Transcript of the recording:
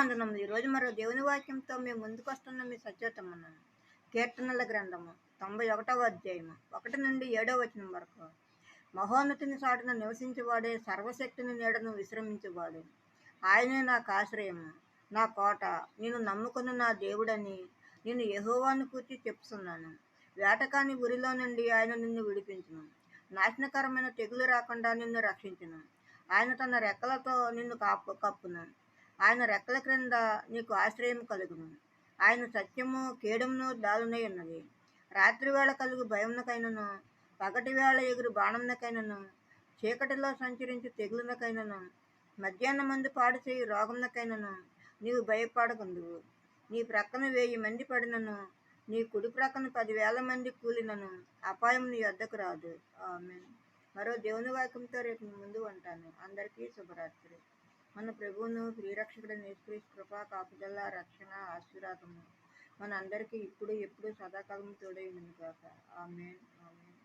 వందనములు. ఈరోజు మరో దేవుని వాక్యంతో మేము ముందుకొస్తున్న మీ సత్యోత్తమన్నాను. కీర్తనల గ్రంథము 91వ అధ్యాయము 1 నుండి 7వ వచనం వరకు. మహోన్నతుని చాటున నివసించేవాడే, సర్వశక్తిని నీడను విశ్రమించేవాడు. ఆయనే నాకు ఆశ్రయము, నా కోట, నేను నమ్ముకున్న నా దేవుడని నేను యెహోవాను కూర్చి చెప్పుచున్నాను. వేటకాని ఉరిలో నుండి ఆయన నిన్ను విడిపించును. నాశనకరమైన తెగులు రాకుండా నిన్ను రక్షించును. ఆయన తన రెక్కలతో నిన్ను కప్పును. ఆయన రెక్కల క్రింద నీకు ఆశ్రయం కలుగును. ఆయన సత్యము కేడమును దాలునై ఉన్నది. రాత్రివేళ కలుగు భయమునకైనను, పగటి వేళ ఎగురు బాణమునకైనను, చీకటిలో సంచరించి తెగులునకైనను, మధ్యాహ్నమందు పాడు చేయి రోగమునకైనను నీవు భయపడకుందువు. నీ ప్రక్కన 1000 మంది పడినను, నీ కుడి ప్రక్కన 10,000 మంది కూలినను అపాయం నీ వద్దకు రాదు. ఆమేన్. మరో దేవుని వాక్యంతో రేపు మీ ముందు ఉంటాను. అందరికీ శుభరాత్రి. మన ప్రభువును ప్రియరక్షకుడైన యేసుక్రీస్తు కృప, కాపుదల, రక్షణ, ఆశీర్వాదము మన అందరికీ ఇప్పుడు ఎప్పుడు సదాకాలం తోడై ఉండును గాక. ఆమేన్. ఆమేన్.